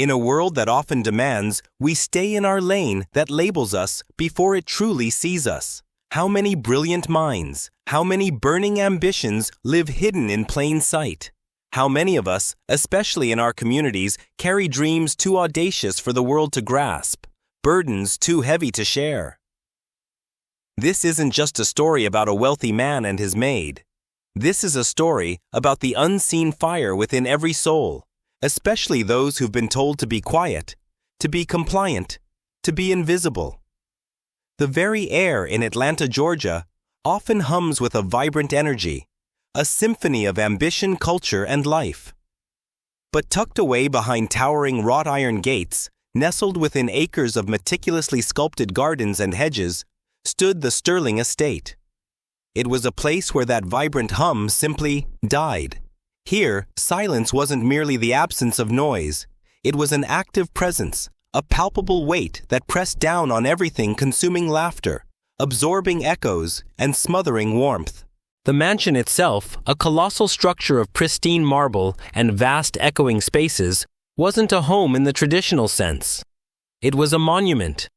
In a world that often demands we stay in our lane that labels us before it truly sees us, how many brilliant minds, how many burning ambitions live hidden in plain sight? How many of us, especially in our communities, carry dreams too audacious for the world to grasp, burdens too heavy to share? This isn't just a story about a wealthy man and his maid. This is a story about the unseen fire within every soul, especially those who've been told to be quiet, to be compliant, to be invisible. The very air in Atlanta, Georgia, often hums with a vibrant energy, a symphony of ambition, culture, and life. But tucked away behind towering wrought iron gates, nestled within acres of meticulously sculpted gardens and hedges, stood the Sterling Estate. It was a place where that vibrant hum simply died. Here, silence wasn't merely the absence of noise. It was an active presence, a palpable weight that pressed down on everything, consuming laughter, absorbing echoes, and smothering warmth. The mansion itself, a colossal structure of pristine marble and vast echoing spaces, wasn't a home in the traditional sense. It was a monument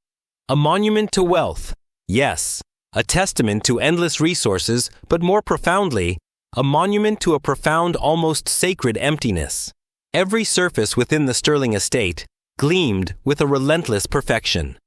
to wealth, yes, a testament to endless resources, but more profoundly, a monument to a profound, almost sacred emptiness. Every surface within the Sterling Estate gleamed with a relentless perfection.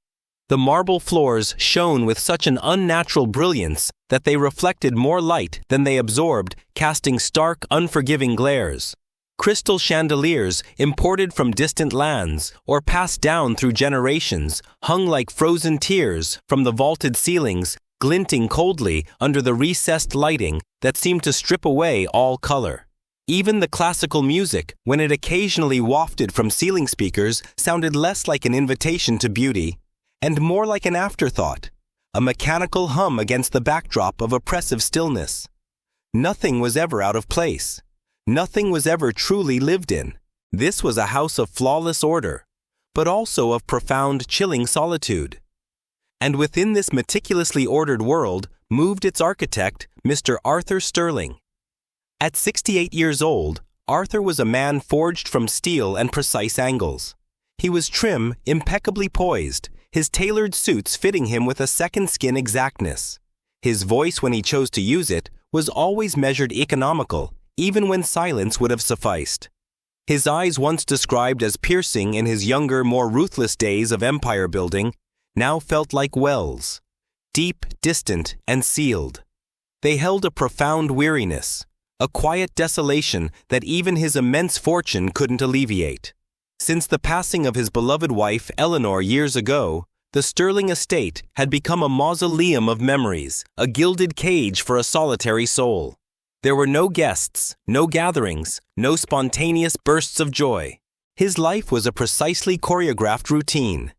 The marble floors shone with such an unnatural brilliance that they reflected more light than they absorbed, casting stark, unforgiving glares. Crystal chandeliers, imported from distant lands or passed down through generations, hung like frozen tears from the vaulted ceilings, glinting coldly under the recessed lighting that seemed to strip away all color. Even the classical music, when it occasionally wafted from ceiling speakers, sounded less like an invitation to beauty and more like an afterthought, a mechanical hum against the backdrop of oppressive stillness. Nothing was ever out of place. Nothing was ever truly lived in. This was a house of flawless order, but also of profound, chilling solitude. And within this meticulously ordered world moved its architect, Mr. Arthur Sterling. At 68 years old, Arthur was a man forged from steel and precise angles. He was trim, impeccably poised, his tailored suits fitting him with a second-skin exactness. His voice, when he chose to use it, was always measured economical, even when silence would have sufficed. His eyes, once described as piercing in his younger, more ruthless days of empire building, now felt like wells, deep, distant, and sealed. They held a profound weariness, a quiet desolation that even his immense fortune couldn't alleviate. Since the passing of his beloved wife, Eleanor, years ago, the Sterling Estate had become a mausoleum of memories, a gilded cage for a solitary soul. There were no guests, no gatherings, no spontaneous bursts of joy. His life was a precisely choreographed routine.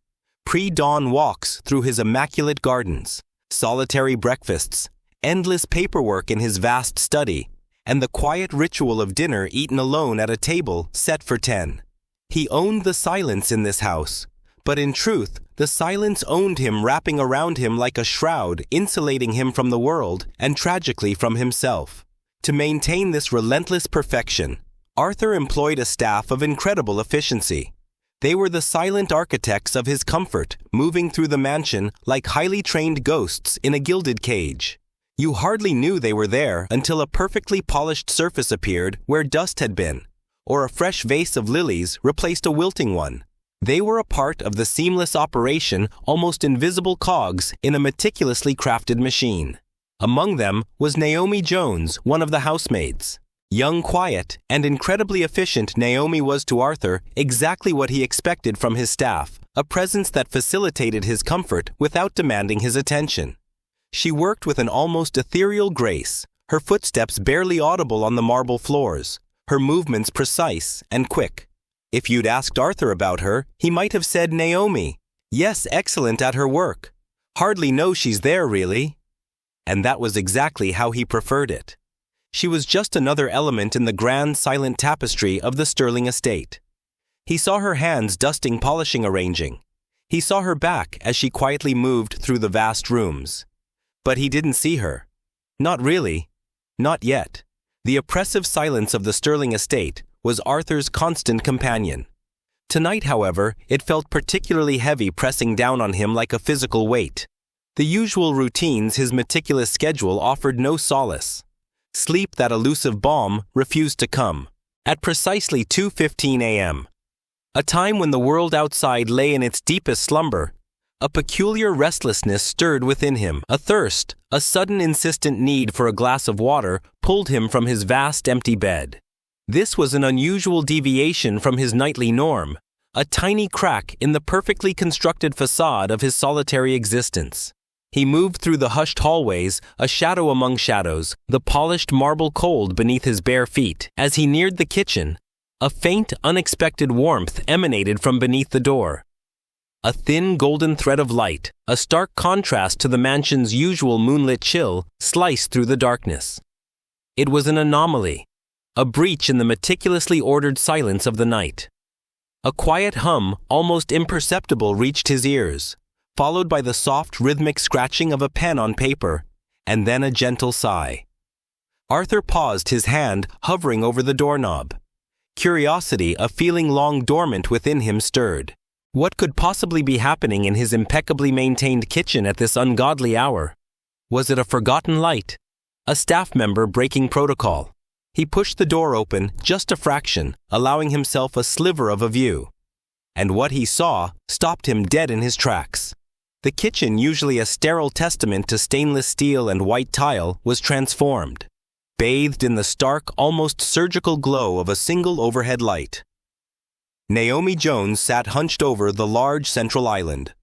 Pre-dawn walks through his immaculate gardens, solitary breakfasts, endless paperwork in his vast study, and the quiet ritual of dinner eaten alone at a table set for 10. He owned the silence in this house, but in truth, the silence owned him, wrapping around him like a shroud, insulating him from the world and tragically from himself. To maintain this relentless perfection, Arthur employed a staff of incredible efficiency. They were the silent architects of his comfort, moving through the mansion like highly trained ghosts in a gilded cage. You hardly knew they were there until a perfectly polished surface appeared where dust had been, or a fresh vase of lilies replaced a wilting one. They were a part of the seamless operation, almost invisible cogs in a meticulously crafted machine. Among them was Naomi Jones, one of the housemaids. Young, quiet, and incredibly efficient, Naomi was to Arthur exactly what he expected from his staff, a presence that facilitated his comfort without demanding his attention. She worked with an almost ethereal grace, her footsteps barely audible on the marble floors, her movements precise and quick. If you'd asked Arthur about her, he might have said Naomi. Yes, excellent at her work. Hardly know she's there, really. And that was exactly how he preferred it. She was just another element in the grand, silent tapestry of the Sterling Estate. He saw her hands dusting, polishing, arranging. He saw her back as she quietly moved through the vast rooms. But he didn't see her. Not really. Not yet. The oppressive silence of the Sterling Estate was Arthur's constant companion. Tonight, however, it felt particularly heavy, pressing down on him like a physical weight. The usual routines, his meticulous schedule offered no solace. Sleep, that elusive balm, refused to come. At precisely 2:15 a.m., a time when the world outside lay in its deepest slumber, a peculiar restlessness stirred within him. A thirst, a sudden insistent need for a glass of water, pulled him from his vast empty bed. This was an unusual deviation from his nightly norm, a tiny crack in the perfectly constructed facade of his solitary existence. He moved through the hushed hallways, a shadow among shadows, the polished marble cold beneath his bare feet. As he neared the kitchen, a faint, unexpected warmth emanated from beneath the door. A thin golden thread of light, a stark contrast to the mansion's usual moonlit chill, sliced through the darkness. It was an anomaly, a breach in the meticulously ordered silence of the night. A quiet hum, almost imperceptible, reached his ears, followed by the soft, rhythmic scratching of a pen on paper, and then a gentle sigh. Arthur paused, his hand hovering over the doorknob. Curiosity, a feeling long dormant within him, stirred. What could possibly be happening in his impeccably maintained kitchen at this ungodly hour? Was it a forgotten light? A staff member breaking protocol? He pushed the door open just a fraction, allowing himself a sliver of a view. And what he saw stopped him dead in his tracks. The kitchen, usually a sterile testament to stainless steel and white tile, was transformed, bathed in the stark, almost surgical glow of a single overhead light. Naomi Jones sat hunched over the large central island.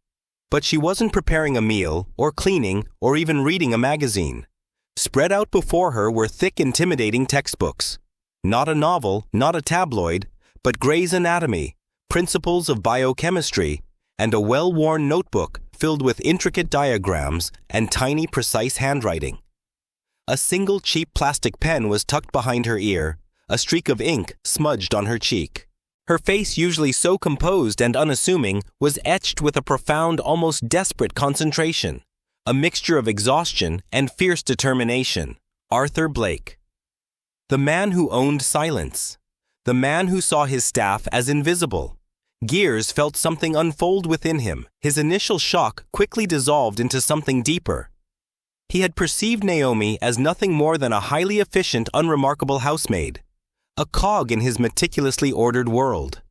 But she wasn't preparing a meal, or cleaning, or even reading a magazine. Spread out before her were thick, intimidating textbooks. Not a novel, not a tabloid, but Gray's Anatomy, Principles of Biochemistry, and a well-worn notebook filled with intricate diagrams and tiny, precise handwriting. A single cheap plastic pen was tucked behind her ear, a streak of ink smudged on her cheek. Her face, usually so composed and unassuming, was etched with a profound, almost desperate concentration, a mixture of exhaustion and fierce determination. Arthur Blake. The man who owned silence. The man who saw his staff as invisible. Gears felt something unfold within him. His initial shock quickly dissolved into something deeper. He had perceived Naomi as nothing more than a highly efficient, unremarkable housemaid, a cog in his meticulously ordered world.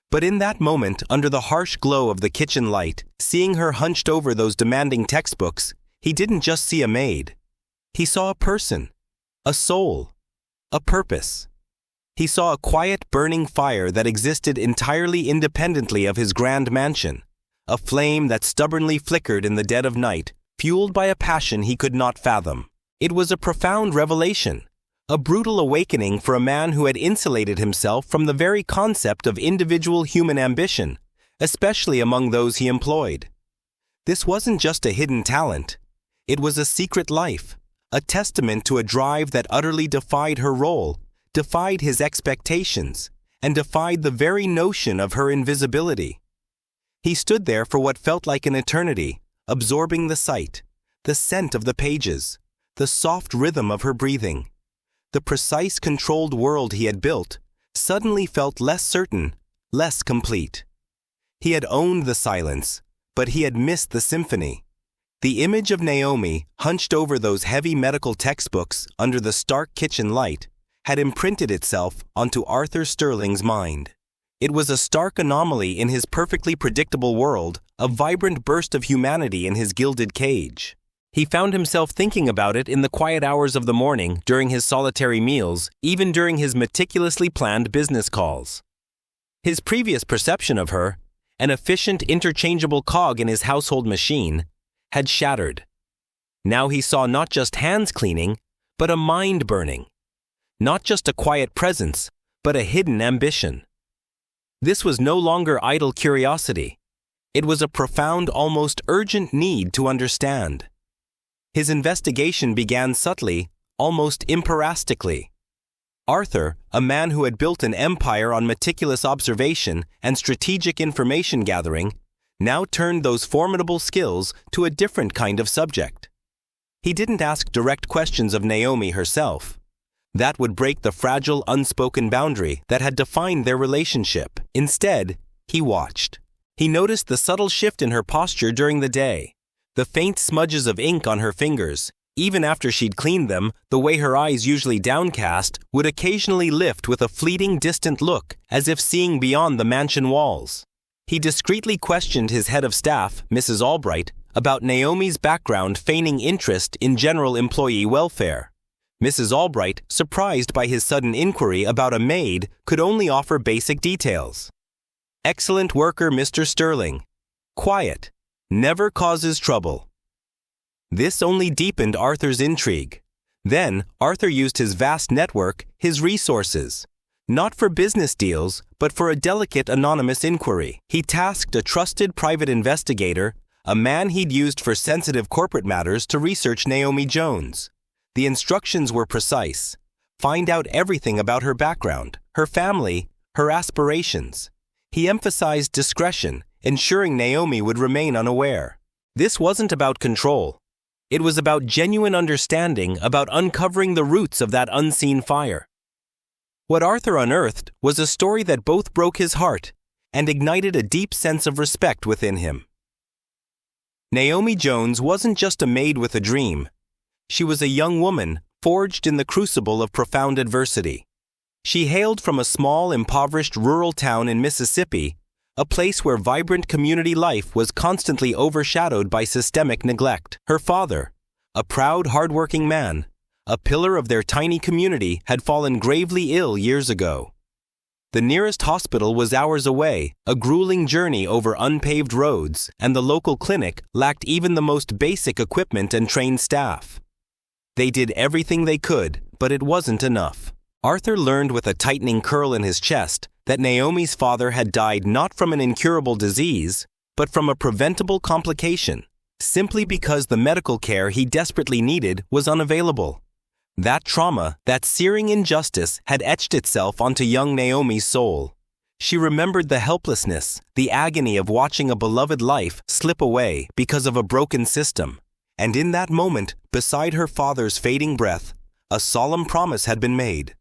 But in that moment, under the harsh glow of the kitchen light, seeing her hunched over those demanding textbooks, he didn't just see a maid. He saw a person, a soul, a purpose. He saw a quiet, burning fire that existed entirely independently of his grand mansion, a flame that stubbornly flickered in the dead of night, fueled by a passion he could not fathom. It was a profound revelation, a brutal awakening for a man who had insulated himself from the very concept of individual human ambition, especially among those he employed. This wasn't just a hidden talent. It was a secret life, a testament to a drive that utterly defied her role, defied his expectations, and defied the very notion of her invisibility. He stood there for what felt like an eternity, absorbing the sight, the scent of the pages, the soft rhythm of her breathing. The precise, controlled world he had built suddenly felt less certain, less complete. He had owned the silence, but he had missed the symphony. The image of Naomi, hunched over those heavy medical textbooks under the stark kitchen light, had imprinted itself onto Arthur Sterling's mind. It was a stark anomaly in his perfectly predictable world, a vibrant burst of humanity in his gilded cage. He found himself thinking about it in the quiet hours of the morning, during his solitary meals, even during his meticulously planned business calls. His previous perception of her, an efficient, interchangeable cog in his household machine, had shattered. Now he saw not just hands cleaning, but a mind burning. Not just a quiet presence, but a hidden ambition. This was no longer idle curiosity. It was a profound, almost urgent need to understand. His investigation began subtly, almost imperastically. Arthur, a man who had built an empire on meticulous observation and strategic information gathering, now turned those formidable skills to a different kind of subject. He didn't ask direct questions of Naomi herself. That would break the fragile, unspoken boundary that had defined their relationship. Instead, He watched. He noticed the subtle shift in her posture during the day, the faint smudges of ink on her fingers. Even after she'd cleaned them, the way her eyes, usually downcast, would occasionally lift with a fleeting, distant look, as if seeing beyond the mansion walls. He discreetly questioned his head of staff, Mrs. Albright, about Naomi's background, feigning interest in general employee welfare. Mrs. Albright, surprised by his sudden inquiry about a maid, could only offer basic details. Excellent worker, Mr. Sterling. Quiet. Never causes trouble. This only deepened Arthur's intrigue. Then, Arthur used his vast network, his resources. Not for business deals, but for a delicate anonymous inquiry. He tasked a trusted private investigator, a man he'd used for sensitive corporate matters, to research Naomi Jones. The instructions were precise. Find out everything about her background, her family, her aspirations. He emphasized discretion, ensuring Naomi would remain unaware. This wasn't about control. It was about genuine understanding, about uncovering the roots of that unseen fire. What Arthur unearthed was a story that both broke his heart and ignited a deep sense of respect within him. Naomi Jones wasn't just a maid with a dream. She was a young woman forged in the crucible of profound adversity. She hailed from a small, impoverished rural town in Mississippi, a place where vibrant community life was constantly overshadowed by systemic neglect. Her father, a proud, hard-working man, a pillar of their tiny community, had fallen gravely ill years ago. The nearest hospital was hours away, a grueling journey over unpaved roads, and the local clinic lacked even the most basic equipment and trained staff. They did everything they could, but it wasn't enough. Arthur learned with a tightening curl in his chest that Naomi's father had died not from an incurable disease, but from a preventable complication, simply because the medical care he desperately needed was unavailable. That trauma, that searing injustice, had etched itself onto young Naomi's soul. She remembered the helplessness, the agony of watching a beloved life slip away because of a broken system. And in that moment, beside her father's fading breath, a solemn promise had been made.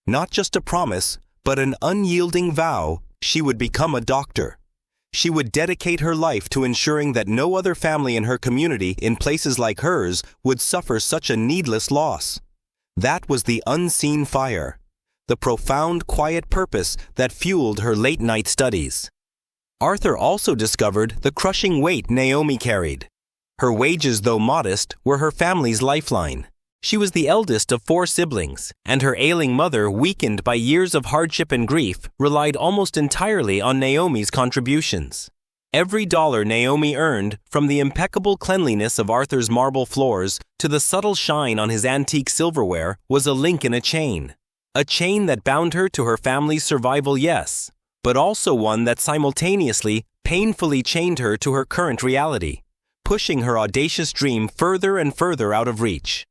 Not just a promise, but an unyielding vow: she would become a doctor. She would dedicate her life to ensuring that no other family in her community, in places like hers, would suffer such a needless loss. That was the unseen fire, the profound, quiet purpose that fueled her late-night studies. Arthur also discovered the crushing weight Naomi carried. Her wages, though modest, were her family's lifeline. She was the eldest of 4 siblings, and her ailing mother, weakened by years of hardship and grief, relied almost entirely on Naomi's contributions. Every dollar Naomi earned, from the impeccable cleanliness of Arthur's marble floors to the subtle shine on his antique silverware, was a link in a chain that bound her to her family's survival, yes, but also one that simultaneously, painfully chained her to her current reality, pushing her audacious dream further and further out of reach.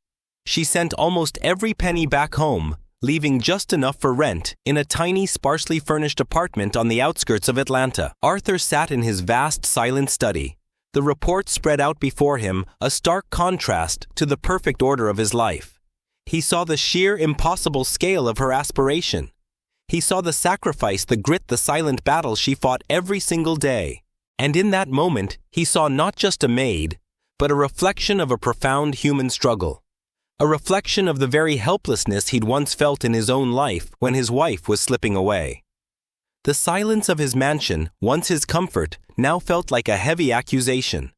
She sent almost every penny back home, leaving just enough for rent in a tiny, sparsely furnished apartment on the outskirts of Atlanta. Arthur sat in his vast, silent study, the reports spread out before him, a stark contrast to the perfect order of his life. He saw the sheer, impossible scale of her aspiration. He saw the sacrifice, the grit, the silent battle she fought every single day. And in that moment, he saw not just a maid, but a reflection of a profound human struggle. A reflection of the very helplessness he'd once felt in his own life when his wife was slipping away. The silence of his mansion, once his comfort, now felt like a heavy accusation.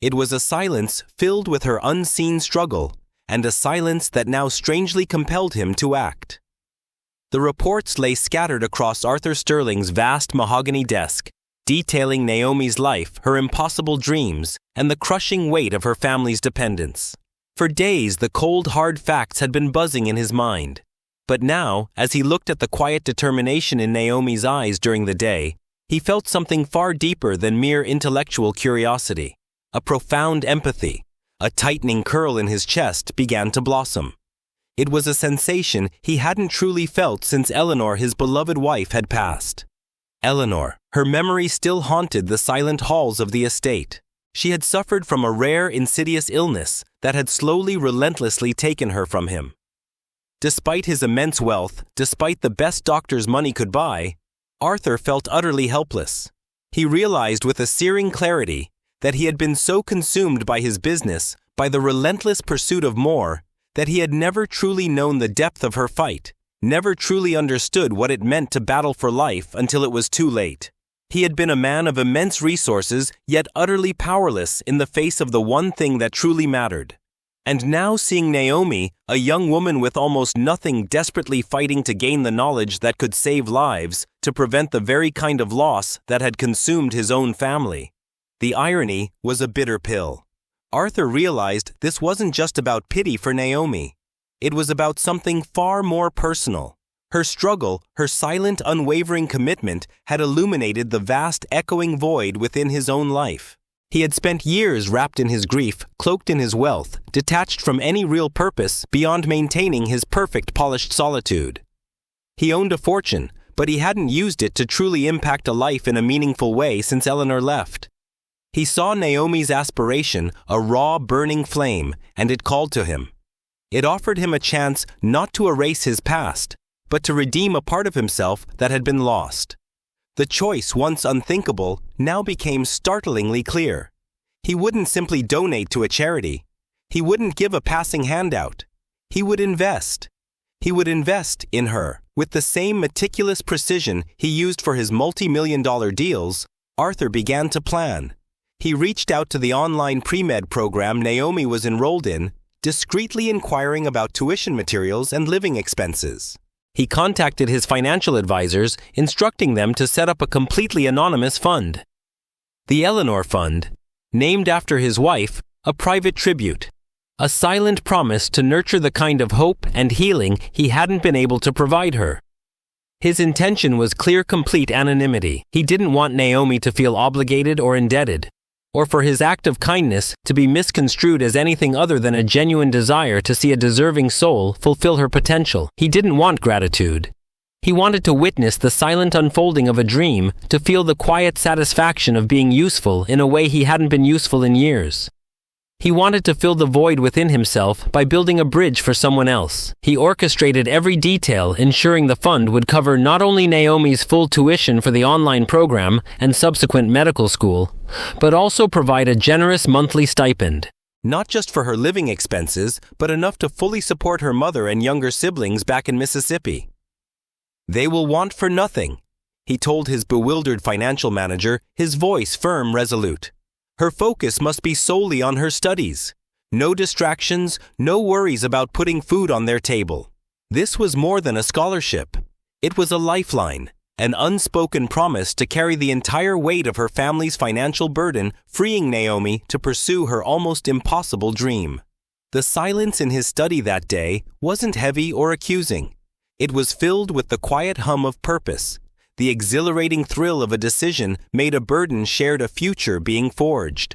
It was a silence filled with her unseen struggle, and a silence that now strangely compelled him to act. The reports lay scattered across Arthur Sterling's vast mahogany desk, detailing Naomi's life, her impossible dreams, and the crushing weight of her family's dependence. For days, the cold, hard facts had been buzzing in his mind. But now, as he looked at the quiet determination in Naomi's eyes during the day, he felt something far deeper than mere intellectual curiosity. A profound empathy, a tightening curl in his chest, began to blossom. It was a sensation he hadn't truly felt since Eleanor, his beloved wife, had passed. Eleanor, her memory still haunted the silent halls of the estate. She had suffered from a rare, insidious illness that had slowly, relentlessly taken her from him. Despite his immense wealth, despite the best doctors money could buy, Arthur felt utterly helpless. He realized with a searing clarity that he had been so consumed by his business, by the relentless pursuit of more, that he had never truly known the depth of her fight, never truly understood what it meant to battle for life until it was too late. He had been a man of immense resources, yet utterly powerless in the face of the one thing that truly mattered. And now seeing Naomi, a young woman with almost nothing, desperately fighting to gain the knowledge that could save lives, to prevent the very kind of loss that had consumed his own family. The irony was a bitter pill. Arthur realized this wasn't just about pity for Naomi. It was about something far more personal. Her struggle, her silent, unwavering commitment had illuminated the vast, echoing void within his own life. He had spent years wrapped in his grief, cloaked in his wealth, detached from any real purpose beyond maintaining his perfect polished solitude. He owned a fortune, but he hadn't used it to truly impact a life in a meaningful way since Eleanor left. He saw Naomi's aspiration, a raw, burning flame, and it called to him. It offered him a chance not to erase his past, but to redeem a part of himself that had been lost. The choice, once unthinkable, now became startlingly clear. He wouldn't simply donate to a charity. He wouldn't give a passing handout. He would invest. He would invest in her. With the same meticulous precision he used for his multi-million-dollar deals, Arthur began to plan. He reached out to the online pre-med program Naomi was enrolled in, discreetly inquiring about tuition materials and living expenses. He contacted his financial advisors, instructing them to set up a completely anonymous fund. The Eleanor Fund, named after his wife, a private tribute, a silent promise to nurture the kind of hope and healing he hadn't been able to provide her. His intention was clear, complete anonymity. He didn't want Naomi to feel obligated or indebted, or for his act of kindness to be misconstrued as anything other than a genuine desire to see a deserving soul fulfill her potential. He didn't want gratitude. He wanted to witness the silent unfolding of a dream, to feel the quiet satisfaction of being useful in a way he hadn't been useful in years. He wanted to fill the void within himself by building a bridge for someone else. He orchestrated every detail, ensuring the fund would cover not only Naomi's full tuition for the online program and subsequent medical school, but also provide a generous monthly stipend. Not just for her living expenses, but enough to fully support her mother and younger siblings back in Mississippi. "They will want for nothing," he told his bewildered financial manager, his voice firm, resolute. Her focus must be solely on her studies. No distractions, no worries about putting food on their table. This was more than a scholarship. It was a lifeline, an unspoken promise to carry the entire weight of her family's financial burden, freeing Naomi to pursue her almost impossible dream. The silence in his study that day wasn't heavy or accusing. It was filled with the quiet hum of purpose. The exhilarating thrill of a decision made a burden shared, a future being forged.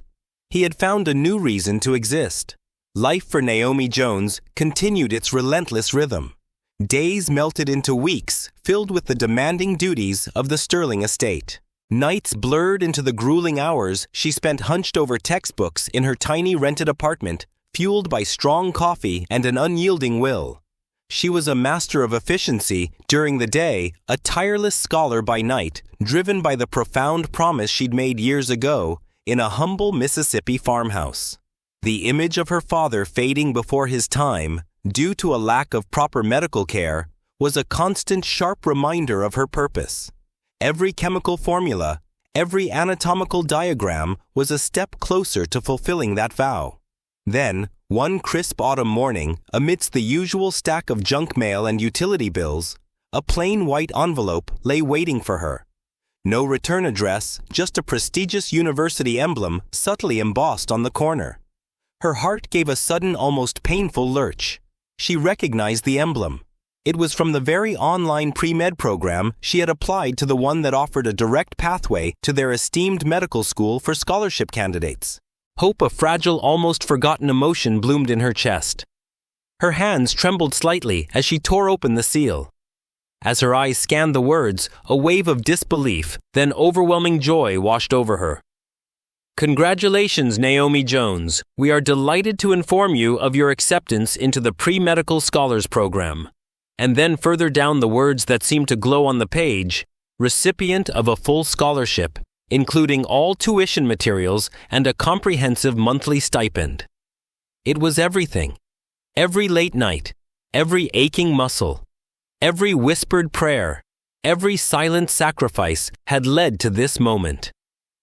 He had found a new reason to exist. Life for Naomi Jones continued its relentless rhythm. Days melted into weeks, filled with the demanding duties of the Sterling estate. Nights blurred into the grueling hours she spent hunched over textbooks in her tiny rented apartment, fueled by strong coffee and an unyielding will. She was a master of efficiency during the day, a tireless scholar by night, driven by the profound promise she'd made years ago in a humble Mississippi farmhouse. The image of her father fading before his time, due to a lack of proper medical care, was a constant, sharp reminder of her purpose. Every chemical formula, every anatomical diagram was a step closer to fulfilling that vow. Then, one crisp autumn morning, amidst the usual stack of junk mail and utility bills, a plain white envelope lay waiting for her. No return address, just a prestigious university emblem subtly embossed on the corner. Her heart gave a sudden, almost painful lurch. She recognized the emblem. It was from the very online pre-med program she had applied to, the one that offered a direct pathway to their esteemed medical school for scholarship candidates. Hope, a fragile, almost forgotten emotion, bloomed in her chest. Her hands trembled slightly as she tore open the seal. As her eyes scanned the words, a wave of disbelief, then overwhelming joy washed over her. "Congratulations, Naomi Jones. We are delighted to inform you of your acceptance into the pre-medical scholars program." And then further down, the words that seemed to glow on the page, recipient of a full scholarship, including all tuition materials and a comprehensive monthly stipend. It was everything. Every late night, every aching muscle, every whispered prayer, every silent sacrifice had led to this moment.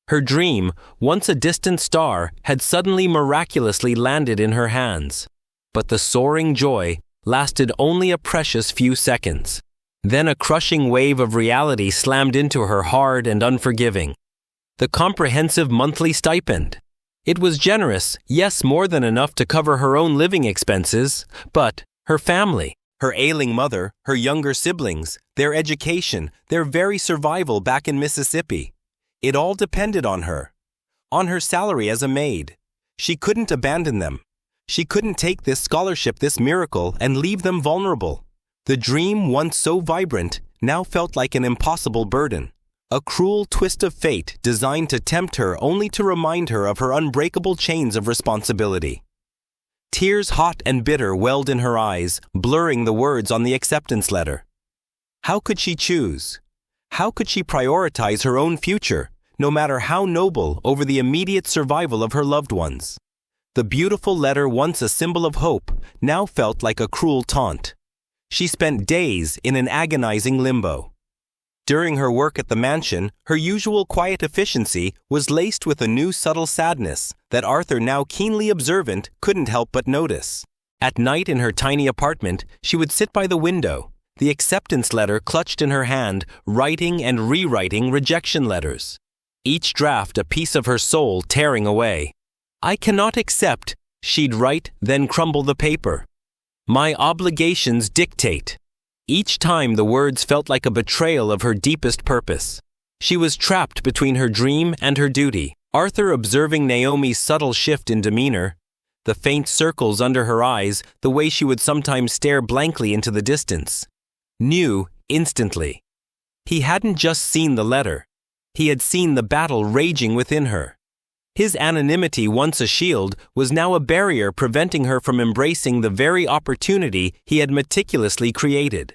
Her dream, once a distant star, had suddenly miraculously landed in her hands. But the soaring joy lasted only a precious few seconds. Then a crushing wave of reality slammed into her, hard and unforgiving. The comprehensive monthly stipend. It was generous, yes, more than enough to cover her own living expenses, but her family, her ailing mother, her younger siblings, their education, their very survival back in Mississippi. It all depended on her. On her salary as a maid. She couldn't abandon them. She couldn't take this scholarship, this miracle, and leave them vulnerable. The dream, once so vibrant, now felt like an impossible burden. A cruel twist of fate designed to tempt her, only to remind her of her unbreakable chains of responsibility. Tears hot and bitter welled in her eyes, blurring the words on the acceptance letter. How could she choose? How could she prioritize her own future, no matter how noble, over the immediate survival of her loved ones? The beautiful letter, once a symbol of hope, now felt like a cruel taunt. She spent days in an agonizing limbo. During her work at the mansion, her usual quiet efficiency was laced with a new subtle sadness that Arthur, now keenly observant, couldn't help but notice. At night in her tiny apartment, she would sit by the window, the acceptance letter clutched in her hand, writing and rewriting rejection letters. Each draft a piece of her soul tearing away. "I cannot accept," she'd write, then crumble the paper. "My obligations dictate." Each time the words felt like a betrayal of her deepest purpose. She was trapped between her dream and her duty. Arthur, observing Naomi's subtle shift in demeanor, the faint circles under her eyes, the way she would sometimes stare blankly into the distance, knew instantly. He hadn't just seen the letter. He had seen the battle raging within her. His anonymity, once a shield, was now a barrier preventing her from embracing the very opportunity he had meticulously created.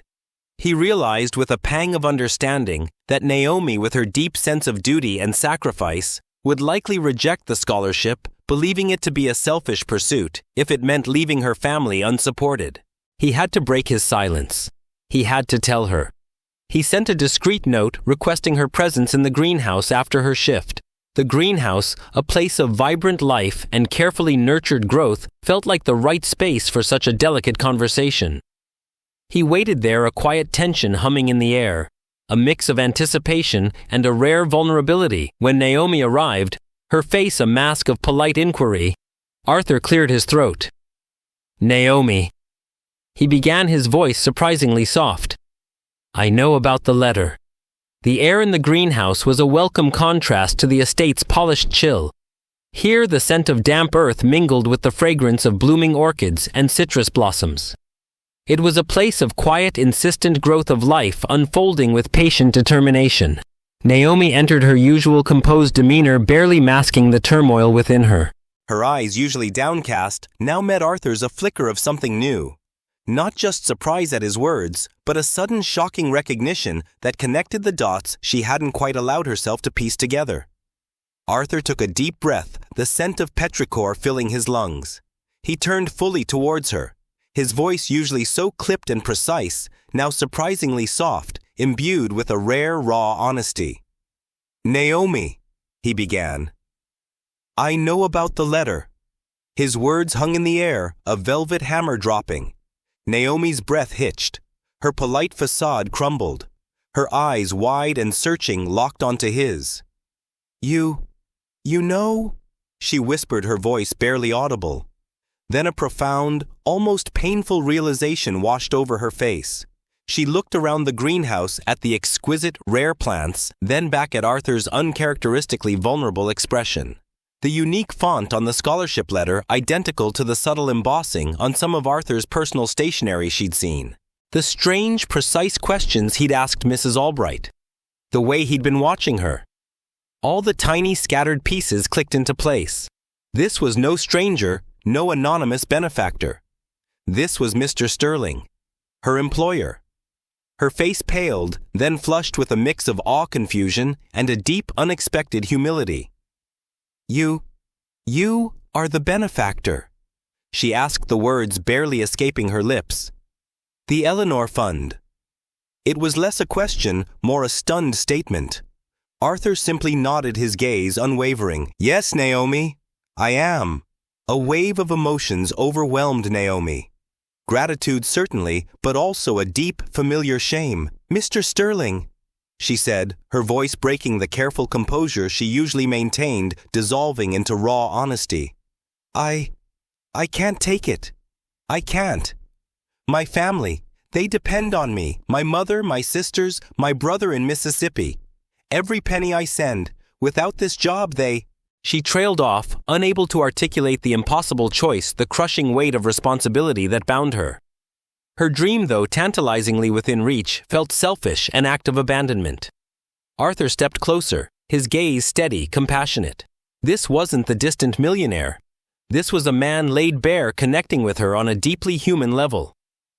He realized with a pang of understanding that Naomi, with her deep sense of duty and sacrifice, would likely reject the scholarship, believing it to be a selfish pursuit, if it meant leaving her family unsupported. He had to break his silence. He had to tell her. He sent a discreet note requesting her presence in the greenhouse after her shift. The greenhouse, a place of vibrant life and carefully nurtured growth, felt like the right space for such a delicate conversation. He waited there, a quiet tension humming in the air, a mix of anticipation and a rare vulnerability. When Naomi arrived, her face a mask of polite inquiry, Arthur cleared his throat. "Naomi," he began, his voice surprisingly soft. "I know about the letter." The air in the greenhouse was a welcome contrast to the estate's polished chill. Here the scent of damp earth mingled with the fragrance of blooming orchids and citrus blossoms. It was a place of quiet, insistent growth of life unfolding with patient determination. Naomi entered, her usual composed demeanor barely masking the turmoil within her. Her eyes, usually downcast, now met Arthur's, a flicker of something new. Not just surprise at his words, but a sudden shocking recognition that connected the dots she hadn't quite allowed herself to piece together. Arthur took a deep breath, the scent of petrichor filling his lungs. He turned fully towards her, his voice, usually so clipped and precise, now surprisingly soft, imbued with a rare, raw honesty. "Naomi," he began, "I know about the letter." His words hung in the air, a velvet hammer dropping. Naomi's breath hitched. Her polite facade crumbled. Her eyes, wide and searching, locked onto his. You know?" she whispered, her voice barely audible. Then a profound, almost painful realization washed over her face. She looked around the greenhouse at the exquisite, rare plants, then back at Arthur's uncharacteristically vulnerable expression. The unique font on the scholarship letter identical to the subtle embossing on some of Arthur's personal stationery she'd seen. The strange, precise questions he'd asked Mrs. Albright. The way he'd been watching her. All the tiny, scattered pieces clicked into place. This was no stranger, no anonymous benefactor. This was Mr. Sterling, her employer. Her face paled, then flushed with a mix of awe-confusion and a deep, unexpected humility. You are the benefactor," she asked, the words barely escaping her lips. "The Eleanor Fund." It was less a question, more a stunned statement. Arthur simply nodded, his gaze unwavering. "Yes, Naomi, I am." A wave of emotions overwhelmed Naomi. Gratitude certainly, but also a deep, familiar shame. "Mr. Sterling," she said, her voice breaking the careful composure she usually maintained, dissolving into raw honesty. I can't take it. I can't. My family, they depend on me. My mother, my sisters, my brother in Mississippi. Every penny I send. Without this job, they—" She trailed off, unable to articulate the impossible choice, the crushing weight of responsibility that bound her. Her dream, though tantalizingly within reach, felt selfish, an act of abandonment. Arthur stepped closer, his gaze steady, compassionate. This wasn't the distant millionaire. This was a man laid bare, connecting with her on a deeply human level.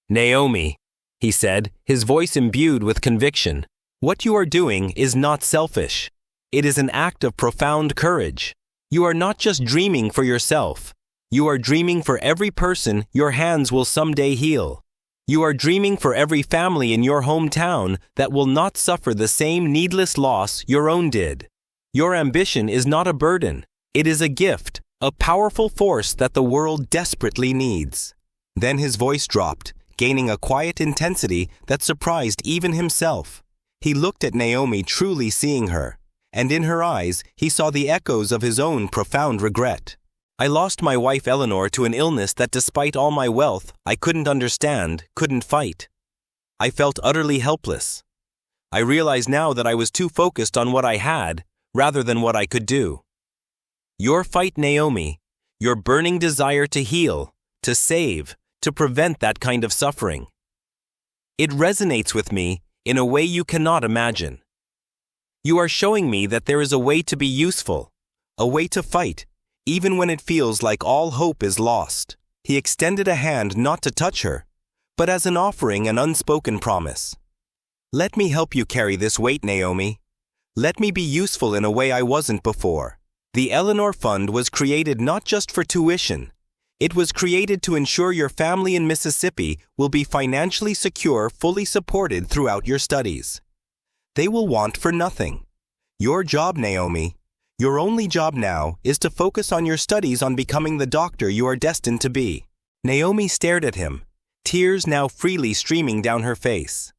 "Naomi," he said, his voice imbued with conviction, "what you are doing is not selfish. It is an act of profound courage. You are not just dreaming for yourself. You are dreaming for every person your hands will someday heal. You are dreaming for every family in your hometown that will not suffer the same needless loss your own did. Your ambition is not a burden. It is a gift, a powerful force that the world desperately needs." Then his voice dropped, gaining a quiet intensity that surprised even himself. He looked at Naomi, truly seeing her, and in her eyes he saw the echoes of his own profound regret. "I lost my wife Eleanor to an illness that, despite all my wealth, I couldn't understand, couldn't fight. I felt utterly helpless. I realize now that I was too focused on what I had, rather than what I could do. Your fight, Naomi, your burning desire to heal, to save, to prevent that kind of suffering. It resonates with me in a way you cannot imagine. You are showing me that there is a way to be useful, a way to fight, even when it feels like all hope is lost." He extended a hand not to touch her, but as an offering, an unspoken promise. "Let me help you carry this weight, Naomi. Let me be useful in a way I wasn't before." The Eleanor Fund was created not just for tuition. It was created to ensure your family in Mississippi will be financially secure, fully supported throughout your studies. They will want for nothing. Your job, Naomi, your only job now, is to focus on your studies, on becoming the doctor you are destined to be." Naomi stared at him, tears now freely streaming down her face.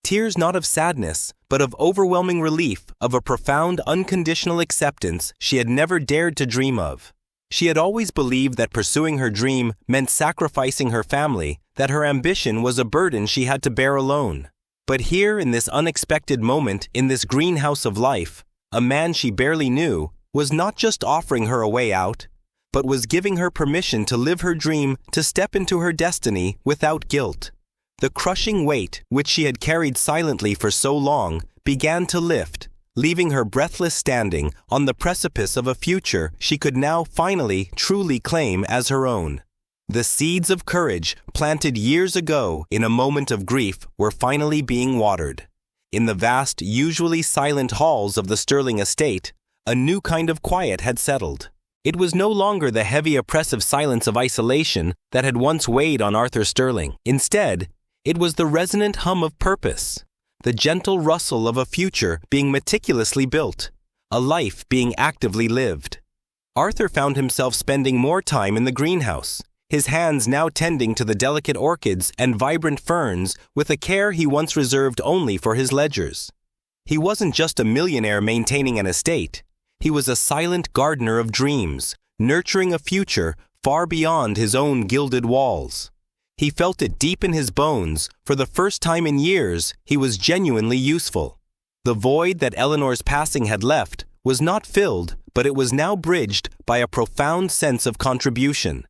Tears not of sadness, but of overwhelming relief, of a profound, unconditional acceptance she had never dared to dream of. She had always believed that pursuing her dream meant sacrificing her family, that her ambition was a burden she had to bear alone. But here, in this unexpected moment, in this greenhouse of life, a man she barely knew was not just offering her a way out, but was giving her permission to live her dream, to step into her destiny without guilt. The crushing weight, which she had carried silently for so long, began to lift, leaving her breathless, standing on the precipice of a future she could now finally truly claim as her own. The seeds of courage, planted years ago in a moment of grief, were finally being watered. In the vast, usually silent halls of the Sterling estate, a new kind of quiet had settled. It was no longer the heavy, oppressive silence of isolation that had once weighed on Arthur Sterling. Instead, it was the resonant hum of purpose, the gentle rustle of a future being meticulously built, a life being actively lived. Arthur found himself spending more time in the greenhouse, his hands now tending to the delicate orchids and vibrant ferns with a care he once reserved only for his ledgers. He wasn't just a millionaire maintaining an estate. He was a silent gardener of dreams, nurturing a future far beyond his own gilded walls. He felt it deep in his bones. For the first time in years, he was genuinely useful. The void that Eleanor's passing had left was not filled, but it was now bridged by a profound sense of contribution.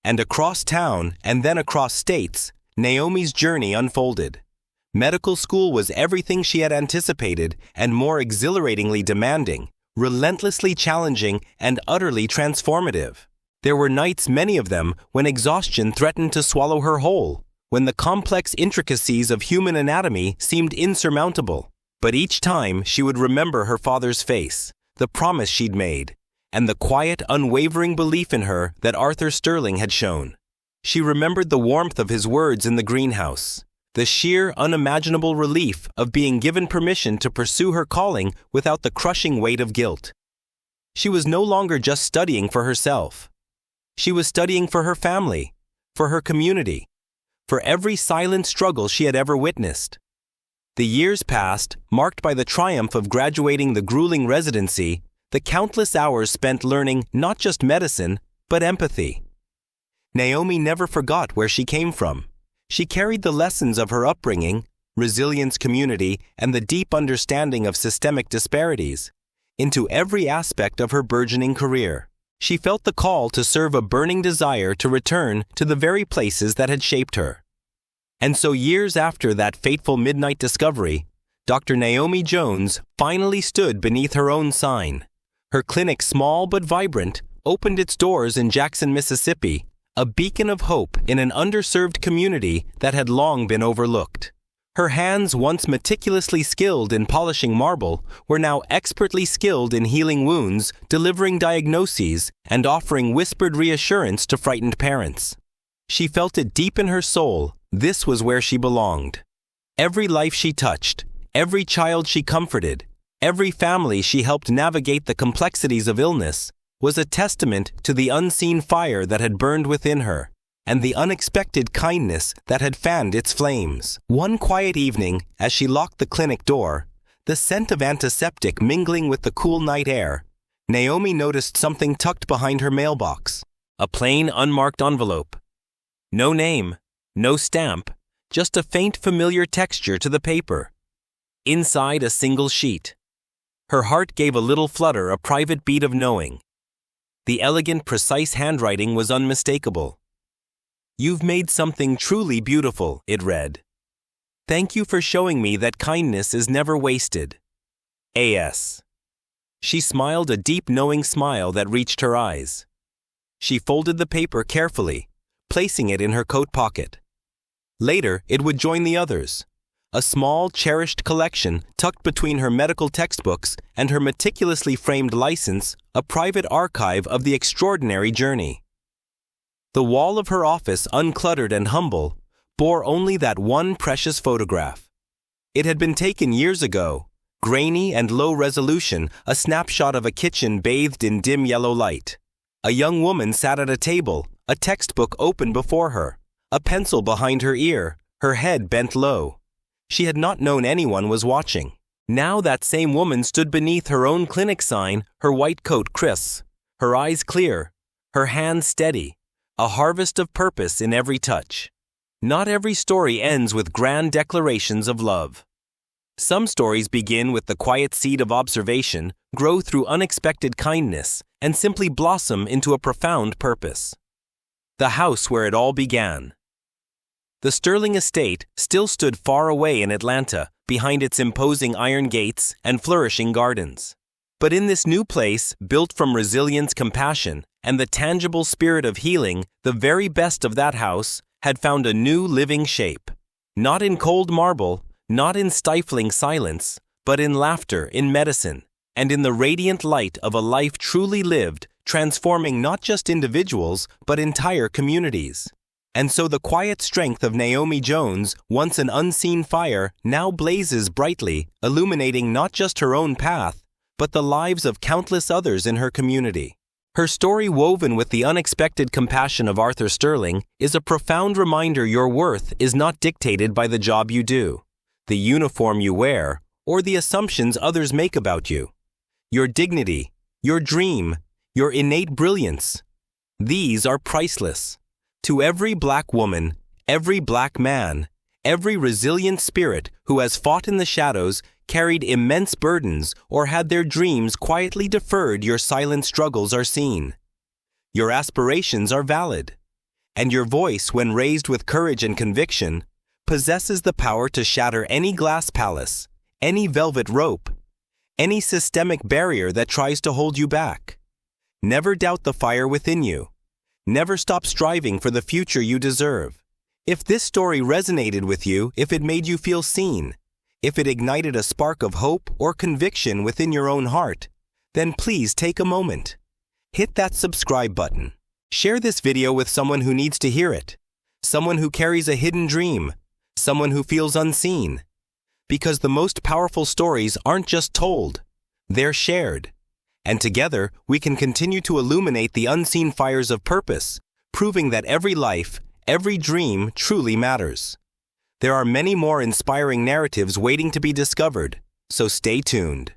And across town, and then across states, Naomi's journey unfolded. Medical school was everything she had anticipated, and more exhilaratingly demanding, relentlessly challenging, and utterly transformative. There were nights, many of them, when exhaustion threatened to swallow her whole, when the complex intricacies of human anatomy seemed insurmountable. But each time she would remember her father's face, the promise she'd made, and the quiet, unwavering belief in her that Arthur Sterling had shown. She remembered the warmth of his words in the greenhouse, the sheer, unimaginable relief of being given permission to pursue her calling without the crushing weight of guilt. She was no longer just studying for herself. She was studying for her family, for her community, for every silent struggle she had ever witnessed. The years passed, marked by the triumph of graduating the grueling residency, the countless hours spent learning not just medicine, but empathy. Naomi never forgot where she came from. She carried the lessons of her upbringing, resilience, community, and the deep understanding of systemic disparities into every aspect of her burgeoning career. She felt the call to serve, a burning desire to return to the very places that had shaped her. And so years after that fateful midnight discovery, Dr. Naomi Jones finally stood beneath her own sign. Her clinic, small but vibrant, opened its doors in Jackson, Mississippi, a beacon of hope in an underserved community that had long been overlooked. Her hands, once meticulously skilled in polishing marble, were now expertly skilled in healing wounds, delivering diagnoses, and offering whispered reassurance to frightened parents. She felt it deep in her soul. This was where she belonged. Every life she touched, every child she comforted, every family she helped navigate the complexities of illness, was a testament to the unseen fire that had burned within her, and the unexpected kindness that had fanned its flames. One quiet evening, as she locked the clinic door, the scent of antiseptic mingling with the cool night air, Naomi noticed something tucked behind her mailbox. A plain, unmarked envelope. No name, no stamp, just a faint, familiar texture to the paper. Inside, a single sheet. Her heart gave a little flutter, a private beat of knowing. The elegant, precise handwriting was unmistakable. "You've made something truly beautiful," it read. "Thank you for showing me that kindness is never wasted. A.S." She smiled, a deep, knowing smile that reached her eyes. She folded the paper carefully, placing it in her coat pocket. Later, it would join the others, a small, cherished collection tucked between her medical textbooks and her meticulously framed license, a private archive of the extraordinary journey. The wall of her office, uncluttered and humble, bore only that one precious photograph. It had been taken years ago, grainy and low resolution, a snapshot of a kitchen bathed in dim yellow light. A young woman sat at a table, a textbook open before her, a pencil behind her ear, her head bent low. She had not known anyone was watching. Now that same woman stood beneath her own clinic sign, her white coat crisp, her eyes clear, her hands steady, a harvest of purpose in every touch. Not every story ends with grand declarations of love. Some stories begin with the quiet seed of observation, grow through unexpected kindness, and simply blossom into a profound purpose. The house where it all began. The Sterling estate still stood far away in Atlanta, behind its imposing iron gates and flourishing gardens. But in this new place, built from resilience, compassion, and the tangible spirit of healing, the very best of that house had found a new living shape. Not in cold marble, not in stifling silence, but in laughter, in medicine, and in the radiant light of a life truly lived, transforming not just individuals, but entire communities. And so the quiet strength of Naomi Jones, once an unseen fire, now blazes brightly, illuminating not just her own path, but the lives of countless others in her community. Her story, woven with the unexpected compassion of Arthur Sterling, is a profound reminder your worth is not dictated by the job you do, the uniform you wear, or the assumptions others make about you. Your dignity, your dream, your innate brilliance, these are priceless. To every Black woman, every Black man, every resilient spirit who has fought in the shadows, carried immense burdens, or had their dreams quietly deferred, your silent struggles are seen. Your aspirations are valid. And your voice, when raised with courage and conviction, possesses the power to shatter any glass palace, any velvet rope, any systemic barrier that tries to hold you back. Never doubt the fire within you. Never stop striving for the future you deserve. If this story resonated with you, if it made you feel seen, if it ignited a spark of hope or conviction within your own heart, then please take a moment. Hit that subscribe button. Share this video with someone who needs to hear it, someone who carries a hidden dream, someone who feels unseen. Because the most powerful stories aren't just told, they're shared. And together, we can continue to illuminate the unseen fires of purpose, proving that every life, every dream truly matters. There are many more inspiring narratives waiting to be discovered, so stay tuned.